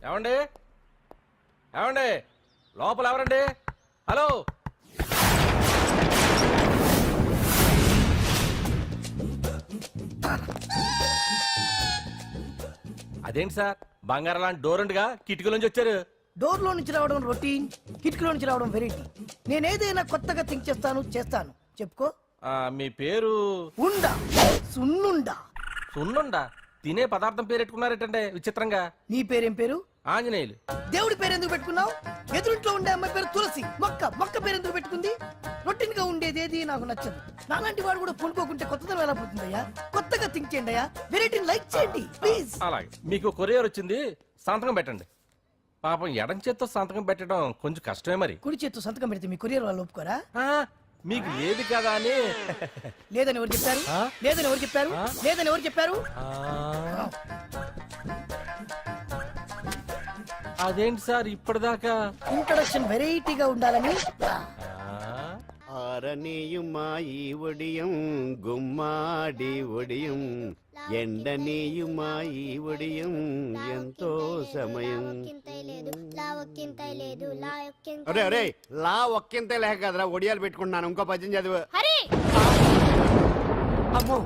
ఏమండి ఏమండి లోపల ఎవరండి? హలో, అదేంటి సార్ బంగారం లాంటి డోర్ ఉండగా కిటికీలోంచి వచ్చారు? డోర్ లో నుంచి రావడం రొటీన్, కిటికీలో నుంచి రావడం వెరైటీ. నేనేదైనా కొత్తగా థింక్ చేస్తాను. చెప్పుకో. మీ పేరు? ఉండా, సున్నుండా. సున్నుండా? తినే పదార్థం పేరు పెట్టుకున్నారేటండి విచిత్రంగా. నీ పేరేం పేరు? ఆంజనేయులు. దేవుడి పేరు ఎందుకు పెట్టుకున్నావు? ఎదురింట్లో ఉండే అమ్మాయి పేరు తులసి. మొక్క పేరు ఎందుకు పెట్టుకుంది? రొటీన్ గా ఉండేదేది నాకు నచ్చదు. నాలాంటి వాడు కూడా పూనుకోకుంటే కొత్తదనం ఎలా పోతుందయ్యా? కొత్తగా థింక్ చేయండి అయ్యా. వెరైటీని లైక్ చేయండి ప్లీజ్. అలాగే. మీకు కొరియర్ వచ్చింది, సంతకం పెట్టండి. పాపం ఎడం చేత్తో సంతకం పెట్టడం కొంచెం కష్టమే మరి. కుడి చేత్తో సంతకం పెడితే మీ కొరియర్ వాళ్ళు ఒప్పుకోరా? మీకు లేదు కదా అని. లేదని ఎవరు చెప్పారు? లేదని ఎవరు చెప్పారు? లేదని ఎవరు చెప్పారు? అదేంటి సార్ ఇప్పటిదాకా ఇంట్రడక్షన్ వెరైటీగా ఉండాలని. ఆరనీయుమాయి ఒడియం గుమ్మాడి ఒడియం ఎండనీయుమాయి ఒడియం ఎంతో సమయం. అరే అరే లా ఒక్కింతే లేక కదరా ఒడియాలు పెట్టుకుంటున్నాను. ఇంకో పద్యం చదివు. అమ్మో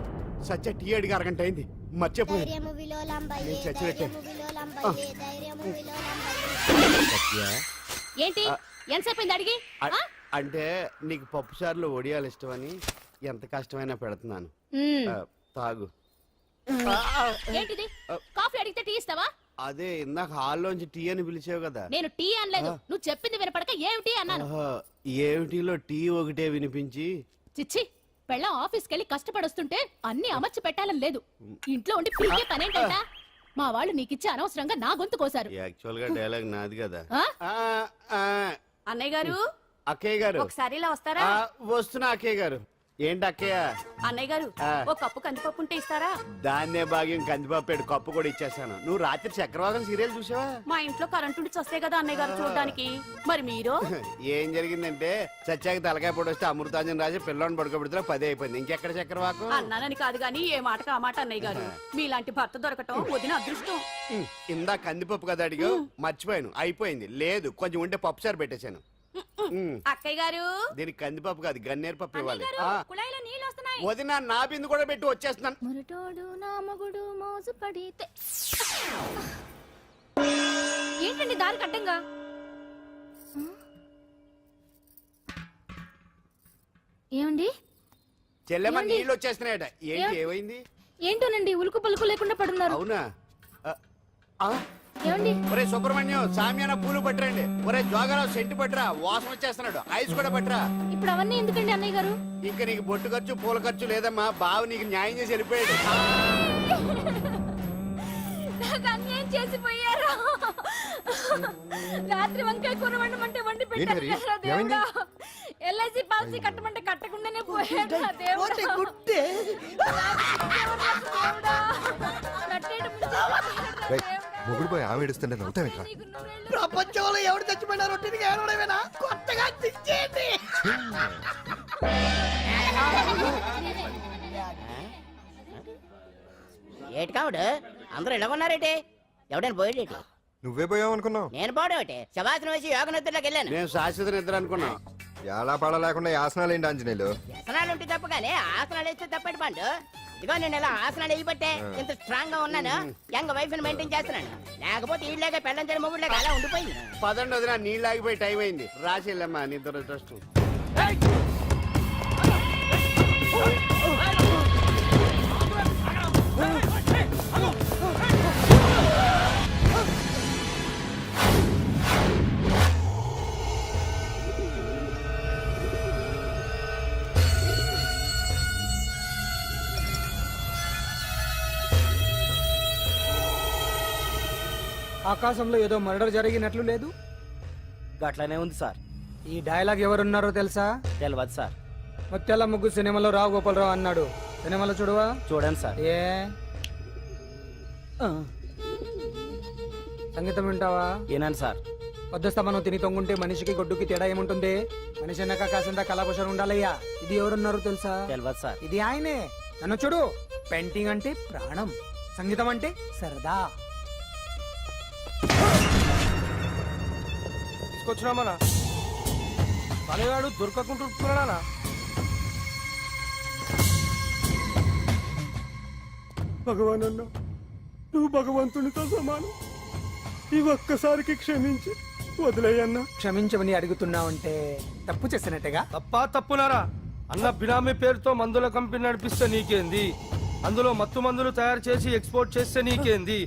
సత్య టీ అడిగి అరగంట అయింది, మర్చిపోయింది. ఏంటి ఎంతసేపు అడిగి? అంటే నీకు పప్పు సార్లు ఒడియాలు ఇష్టమని ఎంత కష్టమైనా పెడుతున్నాను. తాగు. ఏంటిది? కాఫీ అడిగితే టీ ఇస్తావా? అదే ఇందాక హాల్లోంచి టీ అని పిలిచావు కదా. నేను టీ అనలేదు, నువ్వు చెప్పింది వినపడక ఏమిటి అన్నాను. ఏమిటిలో టీ ఒకటే వినిపించి. చిచ్చి, పెళ్ళం ఆఫీస్కి వెళ్ళి కష్టపడొస్తుంటే అన్ని అమర్చి పెట్టాలని లేదు. ఇంట్లో ఉండి పీకే పనేంటంట? మా వాళ్ళు నీకిచ్చే అనవసరంగా నా గొంతు కోసారు. యాక్చువల్ గా డైలాగ్ నాది కదా. అన్నయ్య గారు, అక్కయ్య గారు ఒకసారి ఇలా వస్తారా? వస్తున్నా అక్కయ్య గారు. ఏంటి అక్కయ్య? అన్నయ్య గారు ఒక కప్పు కందిపప్పు ఉంటే ఇస్తారా? దాన్నే భాగ్యం కందిపప్పు కప్పు కూడా ఇచ్చేసాను. నువ్వు రాత్రి చక్రవాదం సీరియల్ చూసావా? మా ఇంట్లో కరెంటు ఉండి వస్తే కదా అన్నయ్య గారు చూడడానికి. మరి మీరు? ఏం జరిగిందంటే సత్యాకి తలకాయ పొడి వస్తే అమృతాంజన్ రాజు పిల్లని పడుకోబెడితే 10 అయిపోయింది. ఇంకెక్కడ చక్రవాకం? అన్నానని కాదు గానీ ఏ మాటకు ఆ మాట అన్నయ్య గారు. మీలాంటి భర్త దొరకటం వదిన అదృష్టం. ఇందా కందిపప్పు కదా అడిగా, మర్చిపోయాను. అయిపోయింది. లేదు కొంచెం ఉంటే పప్పు సార్ పెట్టేశాను. అక్కయ్య గారు, దీనికి కందిపప్పు కాదు గన్నేరు పప్పు ఇవ్వాలి. కుళాయిలో నీళ్ళు వస్తున్నాయి. వదిన నా బిందు కూడా పెట్టి వచ్చేస్తున్నాను. మురటోడు నా మగుడు మోసు పడితే. ఏంటండి దారి కట్టంగా? ఏమండి చెల్లెమ్మ నీళ్ళు వచ్చేస్తున్నాయట. ఏంటి ఏమైంది? ఏంటోనండి ఉలుకు పలుకు లేకుండా పడున్నారు. అవునా? ఏమండి? ఒరే సుబ్రహ్మణ్యం సామ్యాన పూలు పట్టరండి. ఒరే జోగరావు సెంటు పట్టరా, వాసన వచ్చేస్తున్నాడు. ఐస్ కూడా పట్టరా. ఇప్పుడు అవన్నీ ఎందుకండి అన్నయ్య గారు? ఇంకా నీకు బొట్టు ఖర్చు పూల ఖర్చు లేదమ్మా. బావ నీకు న్యాయం చేసి వెళ్ళిపోయాడు. నాకు అన్యాయం చేసిపోయారు. రాత్రి వంకాయ కూర వండమంటే వండి పెట్టారు దేవుడా. ఎల్ఐసి పాలసీ కట్టమంటే కట్టకుండానే పోయాడు దేవుడా. మొగుడు పోయి ఆమె ఏడుస్తుంటే నవ్వుతావేంట్రా? ప్రపంచంలో ఎవరు చచ్చిపోయినా రొట్టెని ఏడవడమేనా? కొత్తగా తెచ్చేయండి. ఏటి కావుడు అందరూ ఇలా ఉన్నారేటి? ఎవడైనా పోయేటి? నువ్వే పోయావు అనుకున్నావు. నేను పోవడం శవాసనం వేసి యోగ నిద్రలోకి వెళ్ళాను. నేను శాశ్వత నిద్ర అనుకున్నా. ఎలా పడ లేకుండా ఆసనాలు ఏంటి ఆంజనేయులు? వ్యసనాలు ఉంటే తప్ప కానీ ఆసనాలు వేస్తే తప్పటి పండు. ఇదిగో నేను ఇలా ఆసనాలు వేయబట్టే ఇంత స్ట్రాంగ్ గా ఉన్నాను. యంగ్ వైఫ్ ని మెయింటైన్ చేస్తున్నాను. లేకపోతే ఈళ్ళగా పెళ్ళంచని మొగుళ్ళగా అలా ఉండిపోయింది. పదండి వదిన, నీళ్ళు ఆగిపోయి టైం అయింది. రాసి వెళ్ళమ్మా నిద్ర ట్రస్ట్. ఆకాశంలో ఏదో మర్డర్ జరిగినట్లు లేదు. గట్లనే ఉంది సార్. ఈ డైలాగ్ ఎవరున్నారో తెలుసా? తెలియదు సార్. ముత్యాల ముగ్గు సినిమాలో రావు గోపాలరావు అన్నాడు. సినిమాలో చూడవా? చూడండి సార్. ఏ సంగీతం వింటావా? ఏనండి సార్. వద్దస్తమనం తిని తొంగుంటే మనిషికి గొడ్డుకి తేడా ఏముంటుంది? మనిషి అన్నాక కాసింత కళాభూషణ ఉండాలయ్యా. ఇది ఎవరున్నారో తెలుసా? తెలియదు సార్. ఇది ఆయనే. నన్ను చూడు. పెయింటింగ్ అంటే ప్రాణం, సంగీతం అంటే సరదా. తీసుకొచ్చినామనా పనివాడు దొరకకుంటున్నానా? భగవాన్ అన్న, నువ్వు భగవంతునితో సమానం. ఈ ఒక్కసారికి క్షమించి వదిలేయన్నా. క్షమించమని అడుగుతున్నావంటే తప్పు చేసినట్టుగా. తప్పా తప్పునారా? అన్న బినామీ పేరుతో మందుల కంపెనీ నడిపిస్తే నీకేంది? అందులో మత్తు మందులు తయారు చేసి ఎక్స్పోర్ట్ చేస్తే నీకేంది?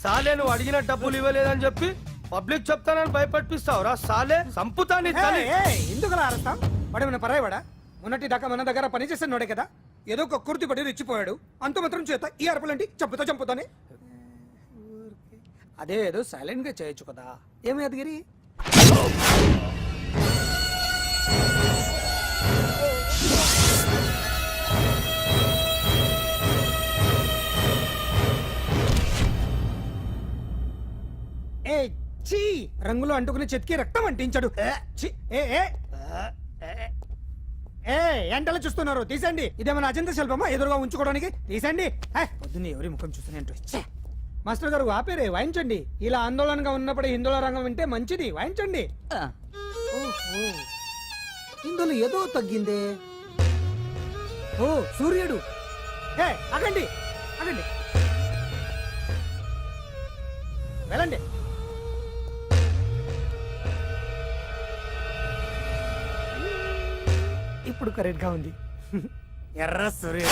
సాలే నువ్వు అడిగిన డబ్బులు ఇవ్వలేదని చెప్పి పబ్లిక్ చెప్తానని భయపడిపిస్తావురా? సాలే సంపుతా నీ తల్లి. ఎందుకు అరుస్తాం? వాడు మన పరాయవాడా? మొన్నటి దాకా మన దగ్గర పని చేసినోడే కదా. ఏదో ఒక కుర్తి పడి రెచ్చిపోయాడు, అంత మాత్రం చేత ఈ అరుపులంటి చంపుతానే. అదే ఏదో సైలెంట్ గా చేయొచ్చు కదా. ఏమి అదిగిరి? ఏ చీ, రంగులో అంటుకుని చెతికి రక్తం అంటించాడు. ఛీ, ఏ ఎంటలో చూస్తున్నారు, తీసండి. ఇదేమన్నా అజంత శిల్పమా ఎదురుగా ఉంచుకోవడానికి? తీసండి. పొద్దున్నే ఎవరి ముఖం చూస్తున్నట్టు. మాస్టర్ గారు ఆపేరే, వాయించండి. ఇలా ఆందోళనగా ఉన్నప్పుడు హిందువుల రంగం వింటే మంచిది, వాయించండి. ఓహో, ఇందులో ఏదో తగ్గిందే. ఓ సూర్యుడు. ఆగండి ఆగండి, వెళ్ళండి. ఇప్పుడు కరెక్ట్ గా ఉంది. ఎర్ర సూర్యుడు.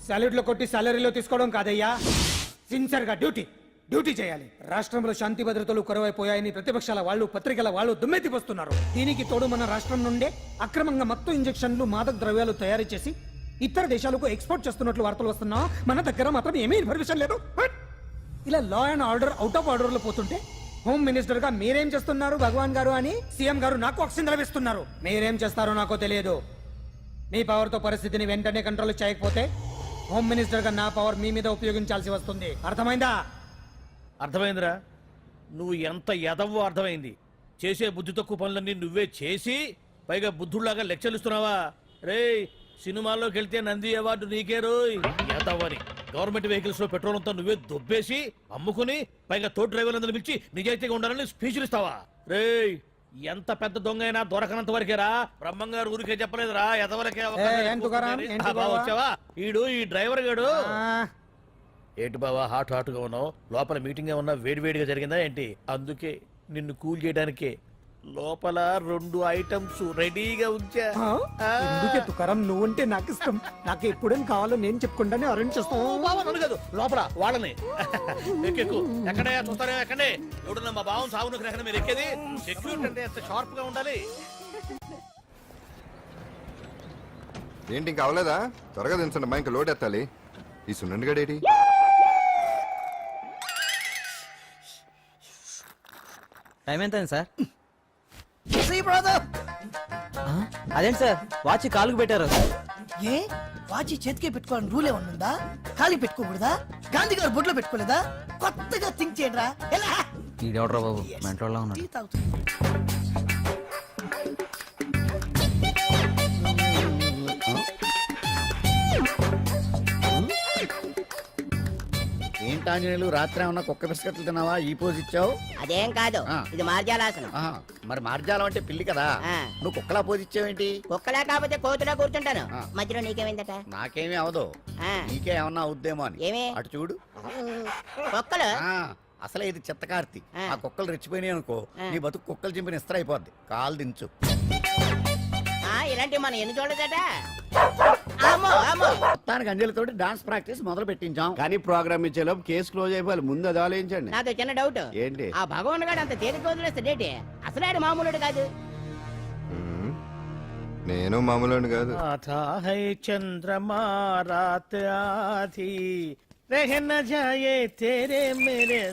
సాలరీలో కొట్టి సాలరీలో తీసుకోవడం కాదయ్యా, సిన్సియర్ గా డ్యూటీ చేయాలి. రాష్ట్రంలో శాంతి భద్రతలు కొరవైపోయాయని ప్రతిపక్షాల వాళ్ళు, పత్రికల వాళ్ళు దుమ్మెత్తిపోస్తున్నారు. దీనికి తోడు మన రాష్ట్రం నుండే అక్రమంగా మత్తు ఇంజెక్షన్లు, మాదక ద్రవ్యాలు తయారు చేసి ఇతర దేశాలకు ఎక్స్పోర్ట్ చేస్తున్నట్లు వార్తలు వస్తున్నా మన దగ్గర మాత్రం ఏమీ ఇన్ఫర్మేషన్ లేదు. ఇలా law and order out of order లో పోతుంటే హోమ్ మినిస్టర్ గా మీరేం చేస్తున్నారు భగవాన్ గారు అని సీఎం గారు నాకు ఆక్సిజన్ లభిస్తున్నారు. మీరేం చేస్తారో నాకు తెలియదు. మీ పవర్ తో పరిస్థితిని వెంటనే కంట్రోల్ చేయకపోతే హోమ్ మినిస్టర్ గా నా పవర్ మీ మీద ఉపయోగించాల్సి వస్తుంది. అర్థమైందా? అర్థమైందిరా. నువ్వు ఎంత ఎదవో అర్థమైంది. చేసే బుద్ధి తక్కువ పనులన్నీ నువ్వే చేసి పైగా బుద్ధుళ్లాగా లెక్చర్లు ఇస్తున్నావా? రే, సినిమాల్లోకి వెళ్తే నంది అవార్డు నీకే రోయ్. ఎదవని గవర్నమెంట్ వెహికల్స్ లో పెట్రోల్ అంతా నువ్వే దొబ్బేసి అమ్ముకుని పైగా తోటి డ్రైవర్లందరూ పిలిచి నిజాయితీగా ఉండాలని స్పీచ్లు ఇస్తావా? రే, ఎంత పెద్ద దొంగ అయినా దొరకనంత వరకేరా. బ్రహ్మంగారు ఊరికే చెప్పలేదురా ఎదవలకే వచ్చావా? ఈడు ఈ డ్రైవర్ గాడు. ఏంటి బావా హాట్ గా ఉన్నావు? లోపల మీటింగ్ ఏమన్నా వేడివేడిగా జరిగిందా ఏంటి? అందుకే నిన్ను కూల్ చేయడానికే లోపల 2 ఐటమ్స్ రెడీగా ఉంచా. ఎందుకే తుకారం, నువ్వుంటే నాకు ఇష్టం. నాకు ఎప్పుడేం కావాలో నేను చెప్పుకుంటానే అరేంజ్ చేస్తాను. కాదు లోపల వాళ్ళని ఎక్కెక్కు. ఎక్కడయ్యా చూస్తారా? ఎక్కడే ఎవడన్నా మా బావం సాగును ఎక్కడ మీరు ఎక్కేది? సెక్యూరిటీ అంటే ఎంత షార్ప్ గా ఉండాలి. ఏంటి ఇంకా అవలేదా? త్వరగా దించండి అమ్మా, ఇంకా లోడ్ ఎత్తాలి. ఈ సున్నండి గడేటి? టైం ఎంత సార్? అదేంటి సార్ వాచ్ కాలుకు పెట్టారు? ఏ వాచి చేతికే పెట్టుకోవాలని రూల్ ఏమన్నా ఉందా? ఖాళీ పెట్టుకోకూడదా? గాంధీ గారు బొడ్లో పెట్టుకోలేదా? కొత్తగా థింక్ చేయడరా. ఎలా ఈడెవడరా బాబు మెంటోళ్ళ ఉన్నాడు. టీ తాగుతుంది. ఏంటాంజనేయులు, రాత్రి ఏమన్నా కుక్క బిస్కెట్లు తిన్నావా? ఈ పోజ్ ఇచ్చావు. అదేం కాదు, ఇది మార్జాలాసనం. మరి మార్జాలం అంటే పిల్లి కదా, నువ్వు కుక్కలా పోజ్ ఇచ్చావేంటి? కుక్కలా కాకపోతే కోతులా కూర్చుంటాను. మధ్యలో నీకేమైందట? నాకేమీ అవదు, నీకే ఏమన్నా అవుద్దేమో అని. ఏమి? అటు చూడు. కుక్కలు అసలే ఇది చెత్తకార్తి. ఆ కుక్కలు రెచ్చిపోయినాయి అనుకో, నీ బతుకు కుక్కలు చింపిన ఇస్త్ర అయిపోద్ది. కాలు దించు. ఇలాంటివి మనం ఎన్ని చూడదట. మొత్తానికి అంజలితోటి డాన్స్ ప్రాక్టీస్ మొదలు పెట్టించాం, కానీ ప్రోగ్రామ్ ఇచ్చేలోపు కేసు క్లోజ్ అయిపోవాలి. ముందు అది ఆలోచించండి. నాతో చిన్న డౌట్. ఏంటి? ఆ భగవాన్ గారు అంత తేలిక వదిలేస్తాడేటి? అసలు ఆడు మామూలుడు కాదు. నేను మామూలు కాదు. చంద్రమా రాత్ ఆధీ రహ న జాయే తేరే మేరే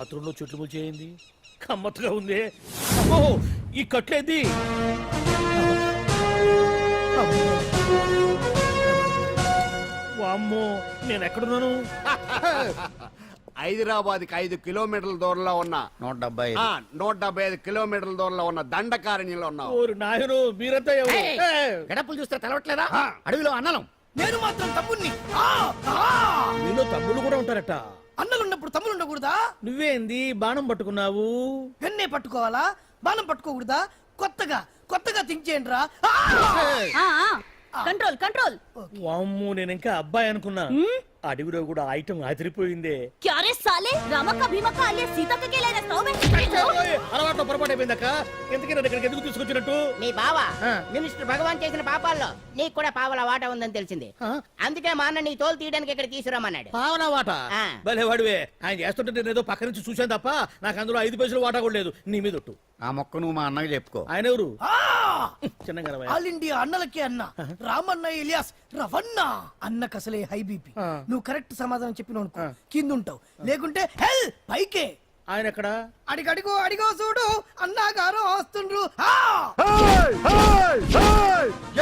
బాత్రూంలో చెట్లు ముల్చేయింది కమ్మత్తుగా ఉంది. అమ్మో ఈ కట్లేంది? వామ్మో నేను ఎక్కడున్నాను? హైదరాబాద్కి 5 కిలోమీటర్ల దూరంలో ఉన్న 175 కిలోమీటర్ల దూరంలో ఉన్న దండకారణ్యంలో ఉన్నావు. ఓరి నాయను మీరంతా ఎవరు? గడపలు చూస్తే తెలవట్లేదా? అడవిలో అన్నలం. నేను మాత్రం తమ్ముణ్ణి. మీలో తమ్ముళ్ళు కూడా ఉంటారట. అన్నలున్నప్పుడు తమ్ముడు ఉండకూడదా? నువ్వేంది బాణం పట్టుకున్నావు? పెన్నే పట్టుకోవాలా, బాణం పట్టుకోకూడదా? కొత్తగా థింక్ చేయండి రా. Control control. వామ్మో నేను ఇంకా అబ్బాయి అనుకున్నా. అడవిలో కూడా ఐటమ్ అదిరిపోయిందే. క్యారే సాలే రమక భీమక అలియా సీతక్క కే లేనా సౌమే. అలవాట్లో పొరపాటు అయిపోయిందక్క. ఎందుకు నన్ను ఇక్కడికి ఎందుకు తీసుకొచ్చినట్టు? మీ బావ మినిస్టర్ భగవాన్ చేసిన పాపాల్లో నీకు కూడా పావల వాటా ఉందని తెలిసింది. అందుకే మా అన్న నీ తోలు తీయడానికి ఇక్కడ తీసుకురామన్నాడు. పావనా వాటా? ఆ. భలే వాడివే. ఆయన చేస్తుంటే నేను ఏదో పక్క నుంచి చూశాను తప్ప నాకు అందులో 5 పైసలు వాటా కూడా లేదు. నీ మీద ఒట్టు. ఆ మొక్క నువ్వు మా అన్నకి చెప్పుకో. ఆయన ఎవరు? చిన్నగా ఆల్ ఇండియా అన్నలకే అన్న రామన్న ఇలియాస్ రవన్న. అన్నకు అసలే హై బీపీ. నువ్వు కరెక్ట్ సమాధానం చెప్పిన కింద ఉంటావు, లేకుంటే హెల్ పైకే. ఆయన ఎక్కడ? అడిగో చూడు అన్నగారు వస్తుండ్రు.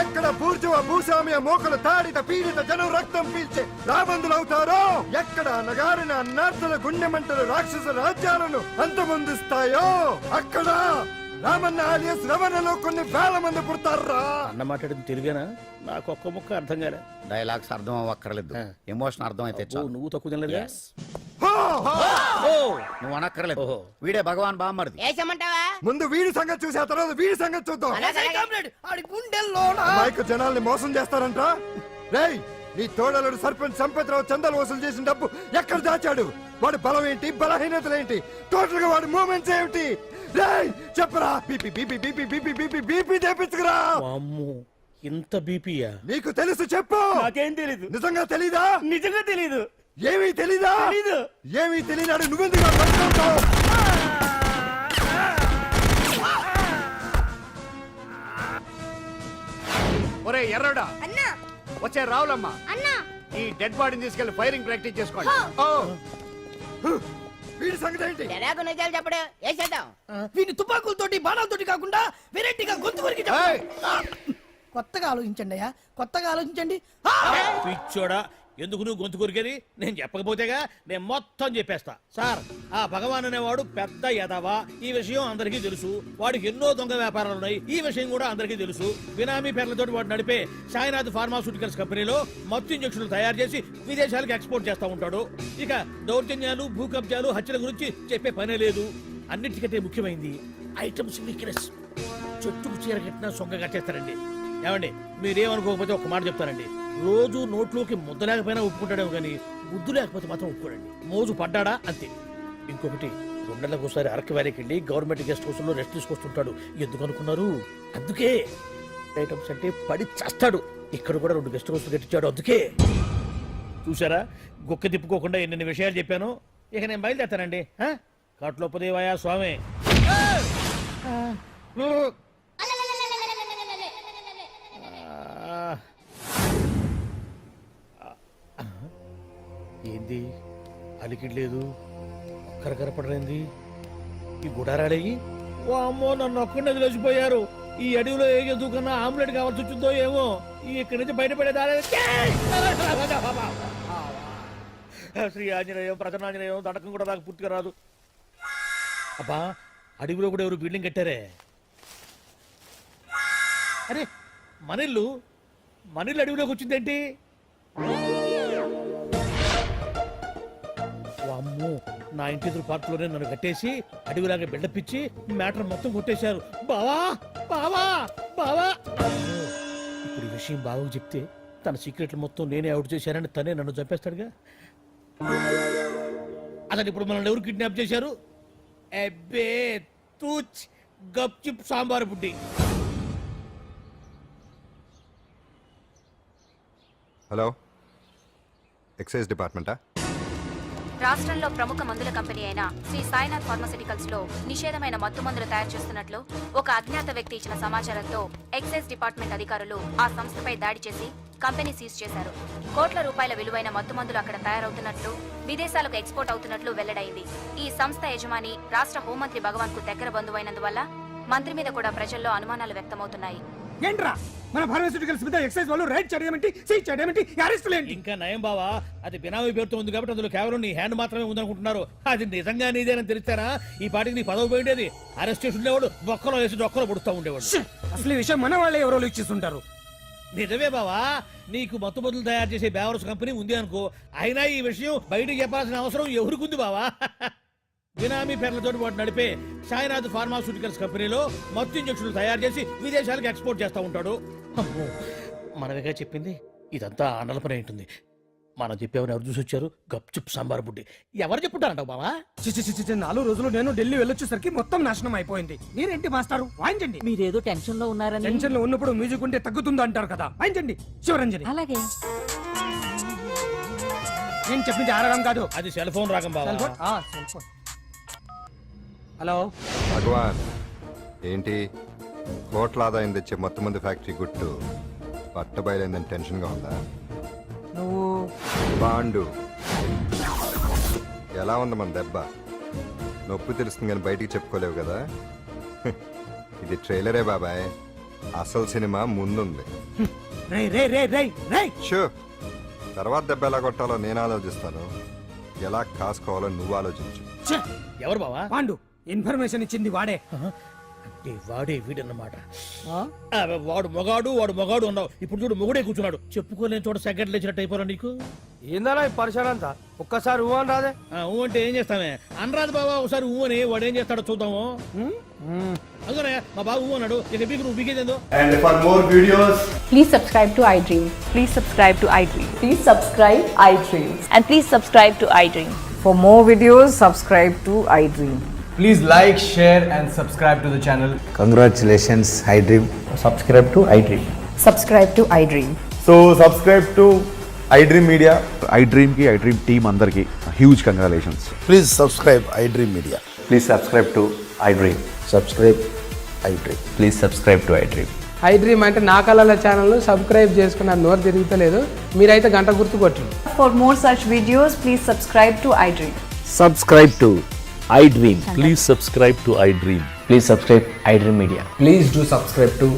ఎక్కడ బూర్జువ భూస్వామ్య మోకలు తాడిత పీడిత జనం రక్తం పీల్చే రాబందులవుతారో, ఎక్కడ నగారిన అన్నార్థుల గుండె మంటలు రాక్షస రాజ్యాలను అంతమొందిస్తాయో, అక్కడ రామన్న ఆలియస్ రవణలో కొన్ని వేల మంది పుడతారా. అన్న మాట్లాడింది తెలుగేనా? నాకు ఒక్క ముక్క అర్థం కాలే. డైలాగ్స్ అర్థం అవ్వక్కర్లేదు, ఎమోషన్ అర్థం అయితే నువ్వు తక్కువ తినలేదా? నువ్వు అనక్కర్లేదు. వీడే భగవాన్ బామ్మర్ది. వేసమంటావా? ముందు వీడి సంగతి చూసి ఆ తర్వాత వీడి సంగతి చూద్దాం. ఆడి గుండెల్లోనా మైకు జనాల్ని మోసం చేస్తారంట. రేయ్, నీ తోడలుడు సర్పంచ్ సంపత్రావు చందాలు వసూలు చేసిన డబ్బు ఎక్కడ దాచాడు? వాడి బలం ఏంటి, బలహీనతలేంటి, టోటల్ గా వాడి మూమెంట్స్ ఏమిటి? రేయ్ చెప్పరా. BP BP BP BP BP BP తెప్పించుకురా. అమ్మో ఇంత బీపీయా? నీకు తెలుసు చెప్పు. నాకేం తెలీదు. నిజంగా తెలీదా? నిజంగా తెలీదు. ఏమీ తెలీదా? తెలీదు. ఏమీ తెలియనాడు నువ్వెందుకు పట్టుకుంటావు? ఒరే ఎర్రడా, వచ్చే రావులమ్మా, ఈ డెడ్ బాడీని తీసుకెళ్లి ఫైరింగ్ ప్రాక్టీస్ చేసుకోండి. వీడి సంగతి ఏంటి? ఎలాగో నిజాలు చెప్పడు. వేసేద్దాం. వీని తుపాకులతోటి బాణాలతోటి కాకుండా వెరైటీగా గొంతు వరకు కొత్తగా ఆలోచించండి అయ్యా, కొత్తగా ఆలోచించండి. పిచ్చోడా, ఎందుకు నువ్వు గొంతు కొరికేది? నేను చెప్పకపోతేగా నేను మొత్తం చెప్పేస్తా. సార్, ఆ భగవాన్ అనేవాడు పెద్ద యదవా, ఈ విషయం అందరికీ తెలుసు. వాడికి ఎన్నో దొంగ వ్యాపారాలు ఉన్నాయి, ఈ విషయం కూడా అందరికీ తెలుసు. బినామీ పేర్లతోటి వాడు నడిపే సాయినాథ్ ఫార్మాస్యూటికల్స్ కంపెనీలో మత్తు ఇంజక్షన్లు తయారు చేసి విదేశాలకు ఎక్స్పోర్ట్ చేస్తా ఉంటాడు. ఇక దౌర్జన్యాలు, భూ కబ్జాలు, హత్యల గురించి చెప్పే పనే లేదు. అన్నిటికంటే ముఖ్యమైంది ఐటమ్స్ వీక్నెస్. చెట్టుకు చీర కట్టినా సొంగ కట్టేస్తారండి. ఏమండి, మీరేమనుకోకపోతే ఒక మాట చెప్తారండి. రోజు నోట్లోకి ముద్ద లేకపోయినా ఒప్పుకుంటాడేమో కానీ బుద్ధు లేకపోతే మాత్రం ఒప్పుకోడండి. మోజు పడ్డాడా అంతే. ఇంకొకటి, 2 నెలలకు ఒకసారి అరకు వ్యాలీకి వెళ్ళి గవర్నమెంట్ గెస్ట్ హౌస్ లో రెస్ట్ తీసుకొస్తుంటాడు. ఎందుకు అనుకున్నారు? అందుకే. ఐటమ్స్ అంటే పడి చేస్తాడు. ఇక్కడ కూడా 2 గెస్ట్ హౌస్ కట్టించాడు. అందుకే. చూసారా, గుక్క తిప్పుకోకుండా ఎన్ని విషయాలు చెప్పాను. ఇక నేను బయలుదేరుతానండి. కాట్లోపదేవాయా స్వామి. ఏంది అలికిడ్లేదు, కరకరపడలేంది ఈ గుడారాడయ్యి? ఓ అమ్మో, నన్ను ఒక్కడే వదిలేసిపోయారు. ఈ అడవిలో ఏ జంతువుకన్నా ఆమ్లెట్ కావాల్సి వచ్చిందో ఏమో. ఇక్కడి నుంచి బయటపడేదారే. శ్రీ ఆంజనేయం, ప్రసన్నాంజనేయం, తడకం కూడా నాకు పూర్తిగా రాదు. అబ్బా, అడవిలో కూడా ఎవరు బిల్డింగ్ కట్టారే? అరే, మనిల్లు అడవిలోకి వచ్చిందేంటి? అమ్మో, నా ఇంటి ఎదురు పార్కులోనే నన్ను కట్టేసి అడవిలాగా బిల్డపిచ్చి మ్యాటర్ మొత్తం కొట్టేశారు. బావా బావా బావా. ఇప్పుడు ఈ విషయం బావకు చెప్తే తన సీక్రెట్లు మొత్తం నేనే అవుట్ చేశానని తనే నన్ను చంపేస్తాడుగా. అసలు ఇప్పుడు మనల్ని ఎవరు కిడ్నాప్ చేశారు? అబ్బే తూచ్ గప్ చిప్ సాంబార్ బుడ్డి. హలో, ఎక్సైజ్ డిపార్ట్మెంటా? రాష్ట్రంలో ప్రముఖ మందుల కంపెనీ అయిన శ్రీ సాయినాథ్ ఫార్మాస్యూటికల్స్ లో నిషేధమైన మత్తు మందులు తయారు చేస్తున్నట్లు ఒక అజ్ఞాత వ్యక్తి ఇచ్చిన సమాచారంతో ఎక్సైజ్ డిపార్ట్మెంట్ అధికారులు ఆ సంస్థపై దాడి చేసి కంపెనీ సీజ్ చేశారు. కోట్ల రూపాయల విలువైన మత్తుమందులు అక్కడ తయారవుతున్నట్లు, విదేశాలకు ఎక్స్పోర్ట్ అవుతున్నట్లు వెల్లడైంది. ఈ సంస్థ యజమాని రాష్ట్ర హోంమంత్రి భగవాన్ కు దగ్గర బంధువైనందువల్ల మంత్రి మీద కూడా ప్రజల్లో అనుమానాలు వ్యక్తమవుతున్నాయి. ఏంట్రా మన ఫార్మాస్యూటికల్స్ మీద ఎక్సైజ్ వాళ్ళు రైడ్ చేయడమేంటి, సీజ్ చేయడమేంటి, అరెస్టులు ఏంటి? ఇంకా నయం బావా, అది బినామీ పేరుతో ఉంది కాబట్టి అందులో కేవలం నీ హ్యాండ్ మాత్రమే ఉందనుకుంటున్నారు. అది నిజంగా నీదేనని తెలిస్తారా ఈ పాటికి నీ పదవి పోయిండేది. అరెస్ట్ చేసి ఉండేవాడు, బొక్కలో వేసి డొక్కలో పుడుతూ ఉండేవాడు. అసలు ఈ విషయం మన వాళ్ళే ఎవరో ఇచ్చేస్తుంటారు. నిజమే బావా, నీకు మత్తు మందులు తయారు చేసే బేవర్స్ కంపెనీ ఉంది అనుకో, అయినా ఈ విషయం బయటకు చెప్పాల్సిన అవసరం ఎవరికుంది బావా? బినామీ పేర్లతో వాడు నడిపే సాయినాథ్ ఫార్మాస్యూటికల్స్ కంపెనీలో మత్తు ఇంజక్షన్లు తయారు చేసి విదేశాలకు ఎక్స్పోర్ట్ చేస్తూ ఉంటాడు. అమ్మో, మనమేగా చెప్పింది, ఇదంతా ఆండల పని ఉంటుంది. మనం చెప్పేవని ఎవరు చూసి వచ్చారు? గప్చుప్ సాంబార్ బుడ్డి. ఎవరు చెప్పుంటారంటావు బావా? 4 రోజులు నేను ఢిల్లీ వెళ్ళొచ్చేసరికి మొత్తం నాశనం అయిపోయింది. మీరేంటి మాస్టారు వాయించండి. మీరేదో టెన్షన్ లో ఉన్నారని. టెన్షన్ లో ఉన్నప్పుడు మ్యూజిక్ ఉంటే తగ్గుతుందో అంటారు కదా, వాయించండి శివరంజని. అలాగే. నేను చెప్పింది ఆరడం కాదు. అది సెల్ ఫోన్ రాగం బావా. Cell phone? Cell phone. Hello భగవాన్, ఏంటి కోట్ల ఆదాయం తెచ్చే మొత్తం మంది ఫ్యాక్టరీ గుట్టు పట్టబయలైందని టెన్షన్గా ఉందా? నువ్వు బాండు ఎలా ఉంది మన దెబ్బ? నొప్పి తెలుస్తుంది కానీ బయటికి చెప్పుకోలేవు కదా. ఇది ట్రైలరే బాబాయ్, అసలు సినిమా ముందుంది. రే రే రే రే రే షో తర్వాత దెబ్బ ఎలా కొట్టాలో నేను ఆలోచిస్తాను, ఎలా కాసుకోవాలో నువ్వు ఆలోచించు. ఛే! ఎవరు బావా? పాండు ఇన్ఫర్మేషన్ ఇచ్చింది వాడే. అంటే వాడే వీడన్నమాట. వాడు మొగాడు అన్నావు, ఇప్పుడు చూడు మొగుడే కూర్చున్నాడు. చెప్పుకోలేని చోట సెకండ్ లేచినట్టు అయిపోరా నీకు. ఏందన్నా ఈ పరిసరం అంతా? ఒక్కసారి ఊ అని రాదే? ఊ అంటే ఏం చేస్తామే? అనరాదు బాబా, ఒకసారి ఊ అని వాడు ఏం చేస్తాడో చూద్దాము. అందుకనే మా బాబు ఊ అన్నాడు, ఇక బీకు నువ్వు బీకేదేందో. And for more videos, Please subscribe to iDream. Please subscribe to iDream. Please subscribe iDream. And please subscribe to iDream. For more videos, subscribe to iDream. please like, share and subscribe to the channel. Congratulations iDream. Subscribe to iDream. Subscribe to iDream. So subscribe to iDream Media. iDream ki iDream team andarki huge congratulations. Please subscribe iDream media. Please subscribe to iDream. Subscribe iDream. Please subscribe to iDream. iDream అంటే నా కళల channel subscribe చేసుకున్న నోరు తిరుగుతలేదు. మీరైతే గంట గుర్తు కొట్టండి. For more such videos, please subscribe to iDream. Subscribe to iDream. Please subscribe to iDream. Please subscribe iDream Media. Please do subscribe to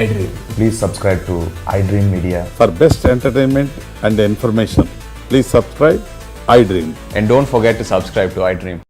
iDream. Please subscribe to iDream Media. For best entertainment and information, please subscribe iDream. And don't forget to subscribe to iDream.